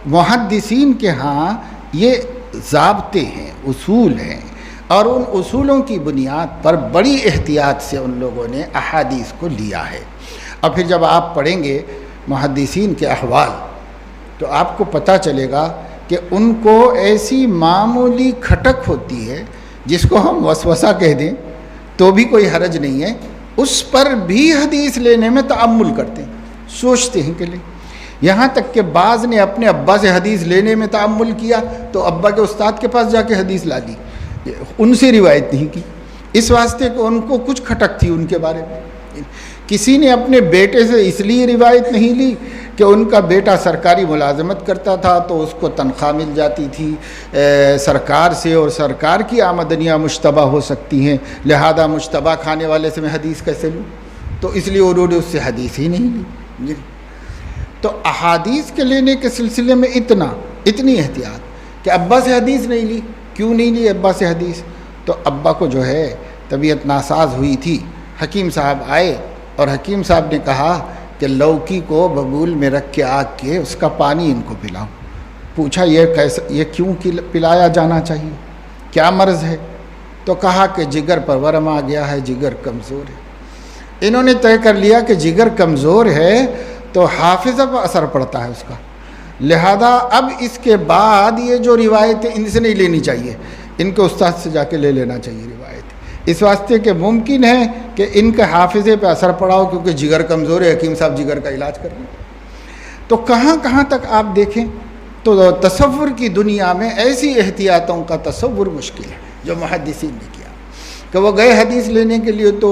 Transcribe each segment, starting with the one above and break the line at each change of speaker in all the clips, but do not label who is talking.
محدثین کے ہاں یہ ضابطے ہیں، اصول ہیں، اور ان اصولوں کی بنیاد پر بڑی احتیاط سے ان لوگوں نے احادیث کو لیا ہے۔ اور پھر جب آپ پڑھیں گے محدثین کے احوال تو آپ کو پتہ چلے گا کہ ان کو ایسی معمولی کھٹک ہوتی ہے جس کو ہم وسوسہ کہہ دیں تو بھی کوئی حرج نہیں ہے، اس پر بھی حدیث لینے میں تأمل کرتے ہیں، سوچتے ہیں کہ لیں۔ یہاں تک کہ بعض نے اپنے ابا سے حدیث لینے میں تأمل کیا تو ابا کے استاد کے پاس جا کے حدیث لا لی، ان سے روایت نہیں کی، اس واسطے کہ ان کو کچھ کھٹک تھی ان کے بارے میں۔ کسی نے اپنے بیٹے سے اس لیے روایت نہیں لی کہ ان کا بیٹا سرکاری ملازمت کرتا تھا تو اس کو تنخواہ مل جاتی تھی سرکار سے، اور سرکار کی آمدنیاں مشتبہ ہو سکتی ہیں، لہذا مشتبہ کھانے والے سے میں حدیث کیسے لوں، تو اس لیے انہوں نے اس سے حدیث ہی نہیں لی۔ تو احادیث کے لینے کے سلسلے میں اتنی احتیاط کہ ابا سے حدیث نہیں لی۔ کیوں نہیں لی ابا سے حدیث؟ تو ابا کو جو ہے طبیعت ناساز ہوئی تھی، حکیم صاحب آئے اور حکیم صاحب نے کہا کہ لوکی کو ببول میں رکھ کے آگ کے اس کا پانی ان کو پلاؤ۔ پوچھا یہ کیوں پلایا جانا چاہیے، کیا مرض ہے؟ تو کہا کہ جگر پر ورم آ گیا ہے، جگر کمزور ہے۔ انہوں نے طے کر لیا کہ جگر کمزور ہے تو حافظہ پر اثر پڑتا ہے اس کا، لہذا اب اس کے بعد یہ جو روایتیں ان سے نہیں لینی چاہیے، ان کے استاد سے جا کے لے لینا چاہیے روایت، اس واسطے کہ ممکن ہے کہ ان کے حافظے پہ اثر پڑا ہو کیونکہ جگر کمزور ہے، حکیم صاحب جگر کا علاج کر رہے ہیں۔ تو کہاں تک آپ دیکھیں تو تصور کی دنیا میں ایسی احتیاطوں کا تصور مشکل ہے جو محدثین نے کیا کہ وہ گئے حدیث لینے کے لیے تو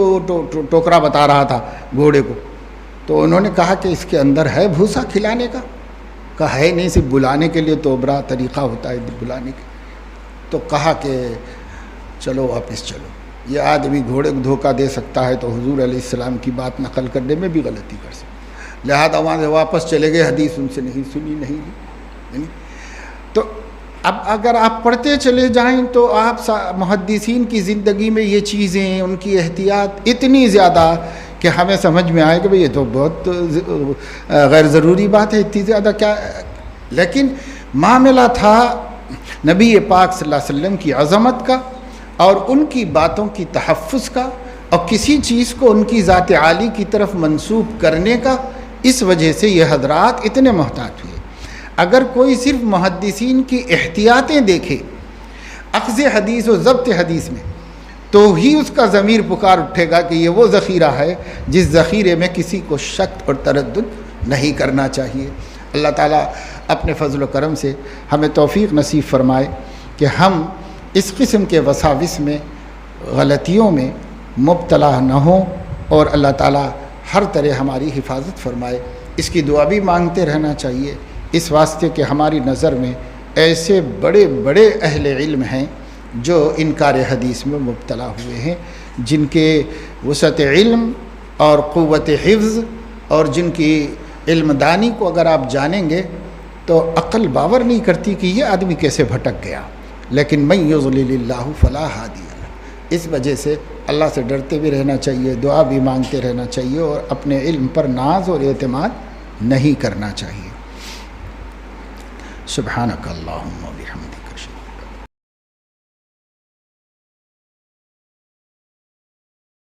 ٹوکرا بتا رہا تھا گھوڑے کو، تو انہوں نے کہا کہ اس کے اندر ہے بھوسا کھلانے کا؟ کہا ہے نہیں، صرف بلانے کے لیے تو بڑا طریقہ ہوتا ہے بلانے کے۔ تو کہا کہ چلو واپس چلو، یہ آدمی گھوڑے کو دھوکہ دے سکتا ہے تو حضور علیہ السلام کی بات نقل کرنے میں بھی غلطی کر سکتا، لہذا وہاں سے واپس چلے گئے، حدیث ان سے نہیں سنی، نہیں لی۔ تو اب اگر آپ پڑھتے چلے جائیں تو آپ محدثین کی زندگی میں یہ چیزیں، ان کی احتیاط اتنی زیادہ کہ ہمیں سمجھ میں آئے کہ بھئی یہ تو بہت غیر ضروری بات ہے، اتنی زیادہ کیا، لیکن معاملہ تھا نبی پاک صلی اللہ علیہ وسلم کی عظمت کا اور ان کی باتوں کی تحفظ کا، اور کسی چیز کو ان کی ذات عالی کی طرف منسوب کرنے کا، اس وجہ سے یہ حضرات اتنے محتاط ہوئے۔ اگر کوئی صرف محدثین کی احتیاطیں دیکھے اخذ حدیث و ضبط حدیث میں تو ہی اس کا ضمیر پکار اٹھے گا کہ یہ وہ ذخیرہ ہے جس ذخیرے میں کسی کو شک اور تردد نہیں کرنا چاہیے۔ اللہ تعالیٰ اپنے فضل و کرم سے ہمیں توفیق نصیب فرمائے کہ ہم اس قسم کے وساوس میں، غلطیوں میں مبتلا نہ ہوں، اور اللہ تعالیٰ ہر طرح ہماری حفاظت فرمائے۔ اس کی دعا بھی مانگتے رہنا چاہیے، اس واسطے کہ ہماری نظر میں ایسے بڑے بڑے اہل علم ہیں جو انکار حدیث میں مبتلا ہوئے ہیں، جن کے وسعت علم اور قوت حفظ اور جن کی علم دانی کو اگر آپ جانیں گے تو عقل باور نہیں کرتی کہ یہ آدمی کیسے بھٹک گیا، لیکن من یضلل اللہ فلا ہادی لہ۔ اس وجہ سے اللہ سے ڈرتے بھی رہنا چاہیے، دعا بھی مانگتے رہنا چاہیے، اور اپنے علم پر ناز اور اعتماد نہیں کرنا چاہیے۔ سبحانک اللہم و بحمدک۔